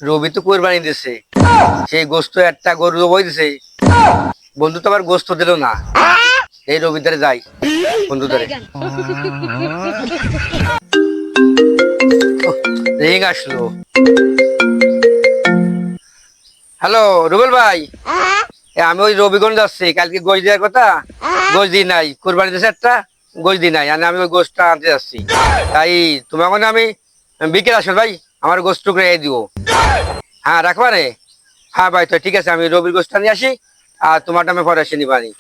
রবি তো কোরবানি দিছে, সেই গোস্ত একটা গরু জবাই দিছে, বন্ধু তো আবার গোস্ত দিল না। এই রবি ধারে যাই বন্ধু ধারে। রিং আসলো। হ্যালো রুবেল ভাই, আমি ওই রবিগঞ্জ যাচ্ছি, কালকে গোশ দেওয়ার কথা, গোশ দিই নাই, কোরবানি দিছে একটা, গোশ দিই নাই, আমি ওই গোশটা আনতে যাচ্ছি। তাই তোমাকে আমি বিকেল আসবে ভাই, আমার গোশটুকু রেখে দিব। হ্যাঁ রাখবা রে। হ্যাঁ ভাই তো ঠিক আছে, আমি রবির গোশটা নিয়ে আসি, আর তোমারটা আমি পরে এসে নিবানি।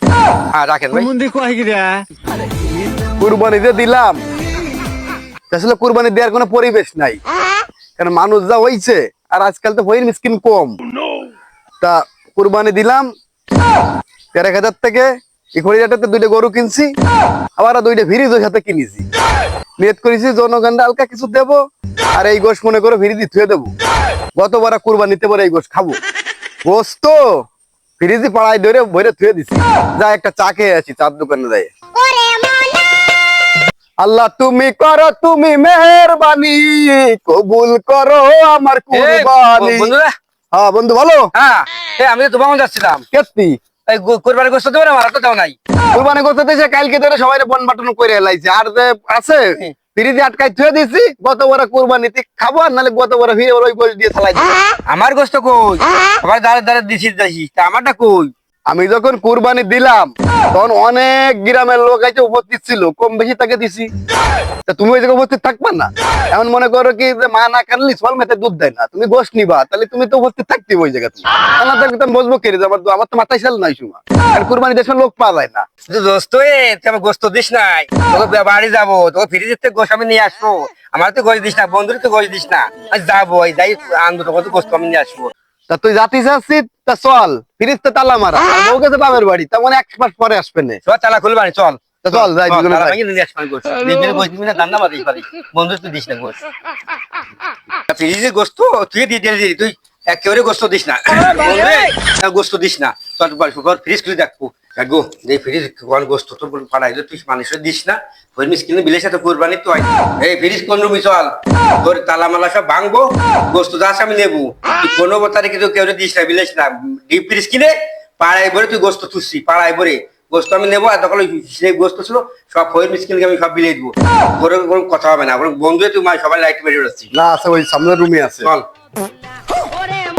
হ্যাঁ রাখেন ভাই। কুরবানি যে দিলাম, আসলে কুরবানি দেওয়ার কোনো পরিবেশ নাই, কারণ মানুষ যা হইছে, আর আজকাল তো হইল মিসকিন কম। তা কুরবানি দিলাম 13,000 থেকে, ইখড়িয়াটাতে 2টা গরু কিনছি, আবার 2টা ফ্রিজ ওই সাথে কিনেছি। নিয়ত করেছি জনগণকে হালকা কিছু দেব, আর এই গোশ মনে করে ফ্রিজে থুয়ে দেবো। গতবার কুরবানিতে পরে এই গোশ খাবো। গোশ তো ফ্রিজে পাড়ায় ধরে ভরে থুয়ে দিছি, যা একটা চা খেয়ে আছি চার দোকানে যাই। আল্লাহ তুমি করো, তুমি মেহেরবানি, কবুল করো আমার কুরবানি। বন্ধুরা, হ্যাঁ বন্ধু ভালো। হ্যাঁ আমি তো তোমাকে যাচ্ছিলাম, কেতি কোরবানি গোস্ত দেবো না, আমার তো দাও নাই। কুরবানি করতে দিয়েছে, কালকে ধরে সবাই বন বাটন করে এলাইছে, আর যে আছে ফ্রিজে আটকাই থুয়ে দিছি। গতবার কুরবানিতে খাবো, আর নাহলে গতবার ফিরে ওই গোশ দিয়ে চালাই। আমার গোস্ত কই? আবার দাঁড়ে দাঁড়ে দিছিস যাইছিস, তা আমারটা কই? আমি যখন কুরবানি দিলাম, তখন অনেক গ্রামের লোক আছে উপস্থিত ছিল, কম বেশি তাকে দিছি। তা তুমি ওই জায়গায় উপস্থিত থাকবা না? এমন মনে করো কি যে মা না কাটলি ফল মেতে দুধ দেয় না, তুমি গোশ নিবা, তাহলে তুমি তো উপস্থিত থাকতে ওই জায়গাতে। আমার তো একদম বসবো কে রে, আমার তো মাথায় চাল নাই সময়, আর কুরবানি দেশের লোক পাওয়া যায় না। দোস্ত তুই আমার গোস্ত দিস নাই, তোকে বাড়ি যাবো, তোকে ফ্রিজের থেকে গোস্ত আমি নিয়ে আসবো। আমার তো গোশ দিস না, বন্ধুর তো গোশ দিস না। আজ যাবো, যাই আনবো, তোকে তো গোস্ত আমি নিয়ে আসবো। তা তুই জাতি চাচ্ছি, তা চল, ফ্রিজ তো তালা মারা, আর বউ গেছে বাপের বাড়ি, তেমন 1 মাস পরে আসবে না। চল তালা খুলবানি, চল তা চল যাই দুজনে যাই। বন্ধু তুই দিস না গোস্ত, ফ্রিজের গোস্ত তুই দিয়ে দিলি, তুই একেবারে গোস্ত দিস না, গোস্ত দিস না। চল ফ্রিজ খুলে দেখবো, দেখবো যে ফ্রিজ কোন গোস্ত তোর পাড়াই তুই মানুষের দিস না। ওই মিসকিনে বিলের সাথে কোরবানি তো হয়। এই ফ্রিজ কোন রুমি, চল তোর তালা মালা সব ভাঙবো, গোস্ত যাস আমি নেবো। তুই কোনো তারিখে তো কেউ দিস না, বিলেস না, ডিপ ফ্রিজ কিনে পাড়ায় ভরে তুই গোস্ত তুলছি, পাড়ায় ভরে গোস্ত আমি নেবো। আর তখন সেই গোস্ত ছিল সব হয়ে মিসকিনকে আমি সব বিলিয়ে দিবো, তোর কোনো কথা হবে না। বন্ধু তুই সবাই লাইট মেরে উড়াচ্ছি। না আছে, ওই সামনের রুমে আছে। চল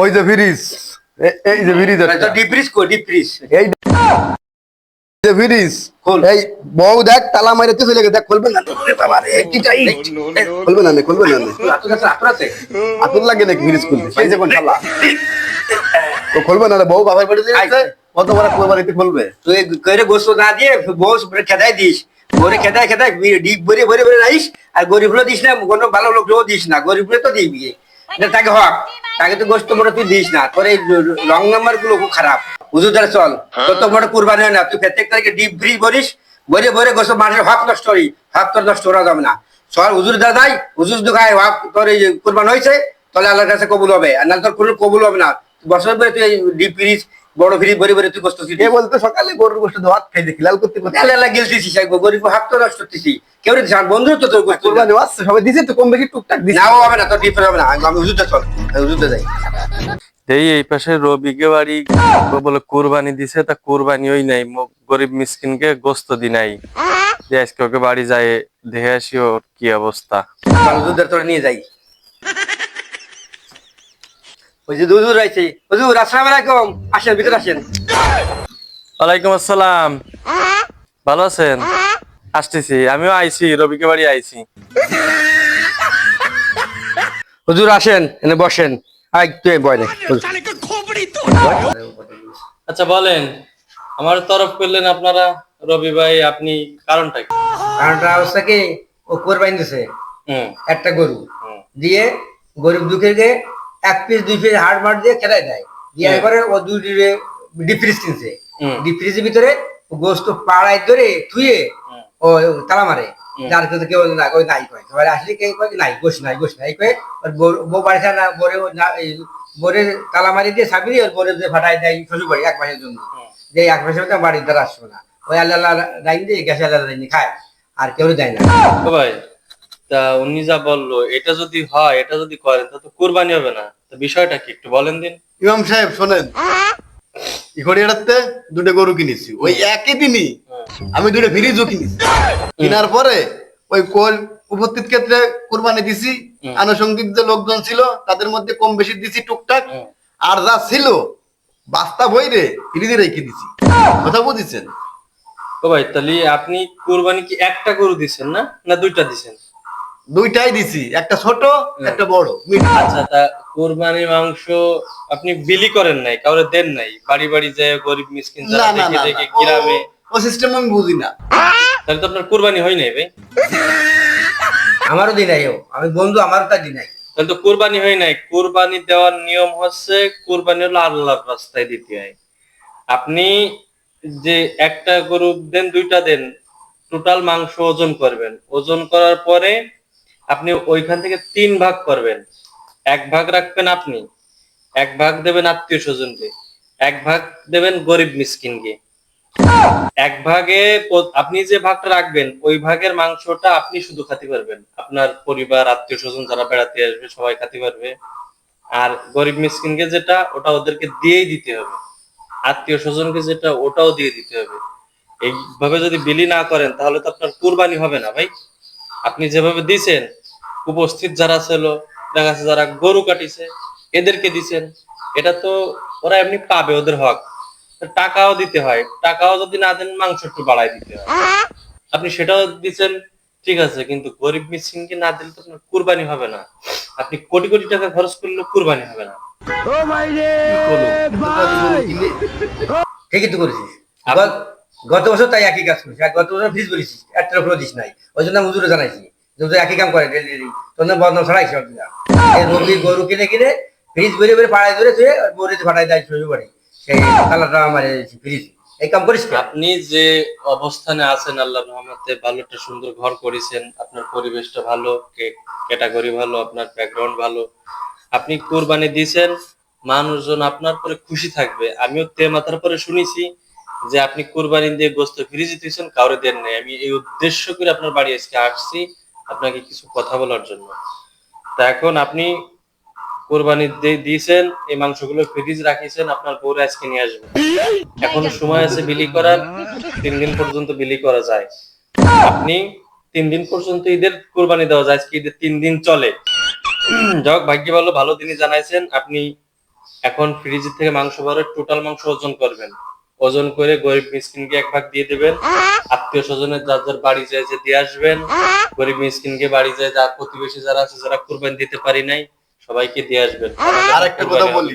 ওই যে ফ্রিজ, এই যে ফ্রিজ আছে, ডিপ ফ্রিজ কই? ডিপ ফ্রিজ এই যে ফ্রিজ খোল। এই বউ দেখ তালা মাইরে চলে গেছে, দেখ খুলবে না। ওরে বাবা রে, কি চাই? খুলবে না, খুলবে না। আতুর লাগে নাকি ফ্রিজ খুলতে? সেই যে কোন শালা তো খুলবে না রে, বউ বাবার বাড়ি যাচ্ছে, কত বড় কুরবানিতে খুলবে। তুই কইরে গোস্ত না দিয়ে বস খেদাই দিস, ভরে খেদাই খেদাই ডিপ ভরে ভরে ভরে রাইস। আর গরিব গুলো দিস না, কোনো ভালো লোক দিস না, গরিব গুলো তো দিবি তাকে হক, তাকে তো গোস্ত মোটা তুই দিস না। তোর এই রং নাম্বার গুলো খুব খারাপ। হুজুর দ্বারা চল, তোর তো মোটা কুরবানি হয় না। তুই প্রত্যেক তারিখে ডিপ ফ্রিজ ভরিস, ভরে ভরে গোস্ত মানুষের হক নষ্ট করি, হক তোর নষ্ট করা যাবে না। চল হুজুর দ্বারা যাই, হুজুর দোকায় হক তোর এই কুরবান হয়েছে, তাহলে আল্লাহর কাছে কবুল হবে, আর না তোর কোনো কবুল হবে না। বছর পরে তুই ডিপ ফ্রিজ বড় ফ্রিজ ভরে ভরে তুই গোস্ত এ বলতে সকালে গরুর গোশত ভাত খাই দেখি লাল করতে করতে আল্লাহ গেলতেছিস, গরিব হাক তো নষ্ট করতেছি, কেউ দিস বন্ধু তো তোর গোস্ত কুরবানি আসছে, সবাই দিছে তো কম বেশি টুকটাক দিছে। নাও হবে না, তোর ডিপ হবে না। আমি হুজুরটা চল, হুজুরটা যাই। এই পাশে রবিকে বাড়ি বলে কুরবানি দিছে, তা কুরবানি ওই নাই, গরিব মিসকিনকে গোস্ত দি নাই। যে আজকে ওকে বাড়ি যায় দেখে আসি ওর কি অবস্থা। হুজুরটা তোর নিয়ে যাই। ওই যে হুজুর আইছে, হুজুর আসসালামু আলাইকুম, আসেন ভিতরে আসেন। ওয়ালাইকুম আসসালাম, ভালো আছেন? আসতেছি, আমিও আইছি, রবিকে বাড়ি আইছি। হুজুর আসেন, এনে বসেন। আই তুই বয় নে। আচ্ছা বলেন, আমার তরফ করলেন আপনারা, রবি ভাই আপনি, কারণটা কি? কারণটা অবস্থা কি, ও কোরবানি দিছে একটা গরু, দিয়ে গরিব দুঃখীকে 1 পিস 2 পিস হাড় মার দিয়ে খেলাই দেয়, দিয়ে একবারে ও ডিপ ফ্রিজ কিনছে। ডিপ ফ্রিজের ভিতরে গোস্ত পাড়ায় ধরে থুয়ে ও তালা মারে, যার কিন্তু কেউ না ওই নাই কয়, সবাই আসলে কেউ কয় নাই গোস নাই গোস নাই কয়ে বউ বাড়ি না বরে বরে তালা মারি দিয়ে সাবি দিয়ে বরে দিয়ে ফাটাই দেয় শ্বশুর বাড়ি 1 মাসের জন্য, যে 1 মাসের মধ্যে বাড়ির দ্বারা আসবে না। ওই আল্লাহ লাইন দিয়ে গ্যাসে আল্লাহ লাইন খায়, আর কেউ দেয় না। ভাই তা উনি যা বললো এটা যদি হয়, এটা যদি করেন তা তো কুরবানি হবে না। তো বিষয়টা কি একটু বলেন দিন। ইমাম সাহেব শোনেন, ইখড়িয়াতে দুটো গরু কিনেছি ওই একই দিনই, আমি দুটো ফ্রিজও কিনেছি। কেনার পরে ওই কোল উপস্থিত ক্ষেত্রে কুরবানি দিছি, আনুষঙ্গিক যে লোকজন ছিল তাদের মধ্যে কম বেশি দিছি টুকটাক, আর যা ছিল বাস্তা বইরে ফ্রিজে রেখে দিছি। কথা বুঝেছেন? ও ভাই, তাহলে আপনি কুরবানি কি একটা গরু দিছেন না, না দুইটা দিছেন? দুইটাই দিছি, একটা ছোট একটা বড়। আচ্ছা, তা কুরবানির মাংস আপনি বিলি করেন নাই, কাউরে দেন নাই, বাড়ি বাড়ি যায় গরিব মিসকিন না যারা না দেখে না দেখে না, গ্রামে? ও সিস্টেম আমি বুঝি না। তাহলে তো আপনার কুরবানি হয় নাই ভাই। আমারও দিন নাই, আমি বন্ধু, আমারও তা দিন নাই। তাহলে তো কুরবানি হয় নাই। কুরবানি দেওয়ার নিয়ম হচ্ছে, কুরবানি হলো আল্লাহর রাস্তায় দিতে হয়। আপনি যে একটা গরু দেন, দুইটা দেন, টোটাল মাংস ওজন করবেন। ওজন করার পরে আপনি ওইখান থেকে 3 ভাগ করবেন। 1 ভাগ রাখবেন আপনি, 1 ভাগ দেবেন আত্মীয় স্বজনকে, 1 ভাগ দেবেন গরিব মিসকিনকে। 1 ভাগে আপনি যে ভাগটা রাখবেন ওই ভাগের মাংসটা আপনি শুধু খেতে পারবেন, আপনার পরিবার আত্মীয় স্বজন যারা বেড়াতে আসবে সবাই খেতে পারবে। আর গরিব মিসকিনকে যেটা, ওটা ওদেরকে দিয়েই দিতে হবে। আত্মীয় স্বজনকে যেটা, ওটাও দিয়ে দিতে হবে। এইভাবে যদি বিলি না করেন তাহলে তো আপনার কুরবানি হবে না ভাই। আপনি যেভাবে দিছেন, উপস্থিত যারা ছিল, দেখা যাচ্ছে যারা গরু কাটিছে এদেরকে দিছেন, এটা তো ওরা এমনি পাবে, ওদের হক। টাকাও দিতে হয়, টাকাও যদি না দেন মাংস একটু বাড়াই দিতে হয়। আপনি সেটাও দিচ্ছেন, ঠিক আছে, কিন্তু গরিব মিসকিনকে না দিলে তো আপনার কুরবানি হবে না। আপনি কোটি কোটি টাকা খরচ করলেও কুরবানি হবে না। ঠিকই তো করেছিস। গত বছর তাই একই কাজ করেছিস, আর গত বছর ফ্রিজ বলেছিস, একটা উপরে দিস নাই, ওই জন্য আমি হুজুরে জানাইছি যে হুজুর একই কাম করে ডেলি ডেলি, তোর জন্য বদনাম ছড়াইছি সব দিন। রবি গরু কিনে কিনে ফ্রিজ বেড়ে বেড়ে পাড়ায় ধরে ধুয়ে বড়িতে ফাটাই দেয় শ্বশুর বাড়ি, সেই কালারটা মারে ফ্রিজ। এই কাম করিস কেন? আপনি যে অবস্থানে আছেন, আল্লাহর রহমতে ভালো একটা সুন্দর ঘর করেছেন, আপনার পরিবেশটা ভালো, ক্যাটাগরি ভালো, আপনার ব্যাকগ্রাউন্ড ভালো, আপনি কুরবানি দিয়েছেন, মানুষজন আপনার পরে খুশি থাকবে। আমিও তে মাথার পরে শুনেছি যে আপনি কুরবানি দিয়ে গোস্ত ফ্রিজে দিয়েছেন, কাউরে দেন নাই। আমি এই উদ্দেশ্য করে আপনার বাড়ি আজকে আসছি, আপনাকে কিছু কথা বলার জন্য। তা এখন আপনি কোরবানি দিয়েছেন, এই মাংসগুলো ফ্রিজ রাখিছেন, আপনার বউরা আজকে নিয়ে আসবে। এখনো সময় আছে বিলি করার, 3 দিন পর্যন্ত বিলি করা যায়। আপনি 3 দিন পর্যন্ত ঈদের কোরবানি দেওয়া যায়, আজকে ঈদের 3 দিন চলে। যাক, ভাগ্য ভালো, ভালো দিনই জানাইছেন। আপনি এখন ফ্রিজ থেকে মাংস ভরে টোটাল মাংস ওজন করবেন, ওজন করে গরিব মিসকিনকে 1 ভাগ দিয়ে দেবেন। আত্মীয় স্বজনের যার যার বাড়ি যায় যে দিয়ে আসবেন, গরিব মিসকিনকে বাড়ি যায়, যার প্রতিবেশী যারা আছে, যারা কুরবানি দিতে পারি নাই, সবাইকে দিয়ে আসবেন। আর একটা কথা বলি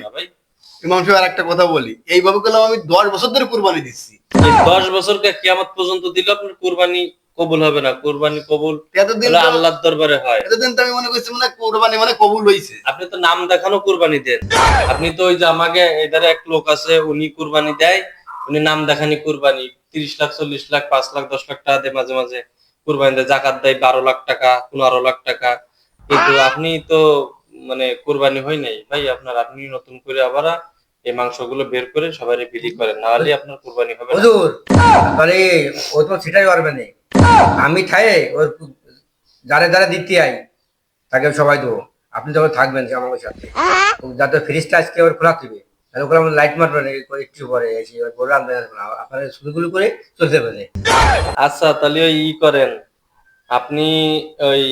ইমাম সাহেব, আর একটা কথা বলি, এইভাবে করলাম আমি 10 বছর ধরে কুরবানি দিচ্ছি। এই 10 বছরকে কিয়ামত পর্যন্ত দিলে আপনার কুরবানি কবুল হবে না। কুরবানি কবুল এতদিন আল্লাহর দরবারে হয়। এতদিন তো আমি মনে করছি মানে কুরবানি মানে কবুল হইছে। আপনি তো নাম দেখানো কুরবানি দেন। আপনি তো ওই যে আমাকে এধারে এক লোক আছে, উনি কুরবানি দেয়, উনি নাম দেখানি কুরবানি 30 লাখ 40 লাখ 5 লাখ 10 লাখ টাকা দেয়, মাঝে মাঝে কুরবানি দেয়, জাকাত দেয় 12 লাখ টাকা 15 লাখ টাকা। কিন্তু আপনি তো মানে কুরবানি হয় নাই ভাই আপনার। আপনি নতুন করে আবার এই মাংসগুলো বের করে সবাই বিলি করেন, নাহলে আপনার কুরবানি হবে না। হুজুর তাহলে ও তো সেটাই পারবে না। আমি খায়ে ওর যারা যারা দিতে আই তাকে সবাই দেবো, আপনি যখন থাকবেন সে আমার সাথে, যাতে ফ্রিজটা আজকে ওর খোলা থাকবে, তাহলে ওগুলো আমরা লাইট মারবেন একটু পরে এসে করে আনবেন, আপনার শুধুগুলো করে চলতে পারে। আচ্ছা, তাহলে ওই ই করেন আপনি, ওই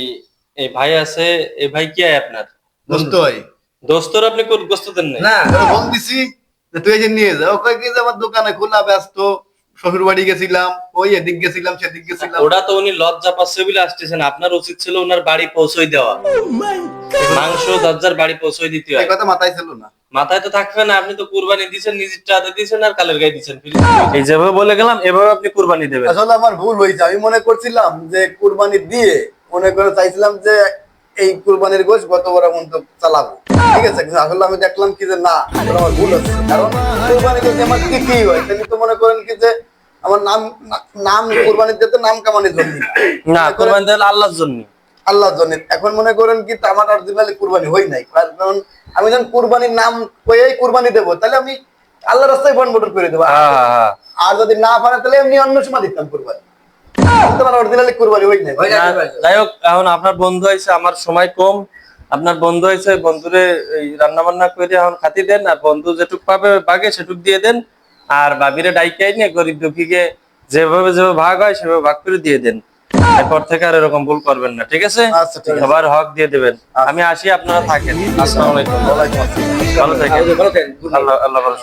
এই ভাই আছে, এই ভাই কি হয় আপনার দোস্ত ভাই, দোস্তর, আপনি গোস্ত দেন নাই? না ফোন দিছি যে তুই এই যে নিয়ে যা, ওকে কি যে আমার দোকানে খোলা ব্যস্ত, শ্বশুর বাড়ি গেছিলাম, ওই এদিক গেছিলাম সেদিক গেছিলাম। ওটা তো উনি লজ্জা পাচ্ছে বলে আসতেছেন, আপনার উচিত ছিল ওনার বাড়ি পৌঁছই দেওয়া। মাংস দরজার বাড়ি পৌঁছই দিতে এই হয়। কথা মাথায় ছিল না। মাথায় তো থাকবে না, আপনি তো কুরবানি দিয়েছেন, নিজের টাকা দিয়েছেন আর কালের গায়ে দিয়েছেন। এই যেভাবে বলে গেলাম এভাবে আপনি কুরবানি দেবেন। আসলে আমার ভুল হয়েছে, আমি মনে করছিলাম যে কুরবানি দিয়ে মনে করে চাইছিলাম যে এই কুরবানির গোশ গত বড় মন্ত চালাবো, ঠিক আছে, কিন্তু আসলে আমি দেখলাম কি যে না, আসলে আমার ভুল হচ্ছে। কারণ কুরবানি যদি আমার কি হয়, তাহলে তো মনে করেন কি যে আমার নাম নাম কুরবানি দিতে নাম কামানোর জন্য না, কুরবানি দিলে আল্লাহর জন্য, আল্লাহর জন্য। এখন মনে করেন কি আমার অরিজিনালি কুরবানি হই নাই, কারণ আমি যখন কুরবানির নাম কয়েই কুরবানি দেবো, তাহলে আমি আল্লাহর রাস্তায় বন বটর করে দেবো। আর যদি না পারে তাহলে এমনি অন্য সময় দিতাম কুরবানি। তোমার অরিজিনালি কুরবানি হই নাই হয় না, না, যাই হোক এখন আপনার বন্ধু হয়েছে, আমার সময় কম। আপনার বন্ধু হয়েছে, বন্ধুরে রান্না বান্না করে এখন খাতি দেন, আর বন্ধু যেটুক পাবে বাগে সেটুক দিয়ে দেন। আর ভাবিরে ডাইকে নিয়ে গরিব দুঃখীকে যেভাবে যেভাবে ভাগ হয় সেভাবে ভাগ করে দিয়ে দেন। এরপর থেকে আর এরকম ভুল করবেন না, ঠিক আছে? আচ্ছা, ঠিক আছে। সবার হক দিয়ে দেবেন। আমি আসি, আপনারা থাকেন। আসসালামু আলাইকুম। ওয়ালাইকুম আসসালাম। ভালো থাকেন। ভালো থাকেন। আল্লাহ আল্লাহ ভালো।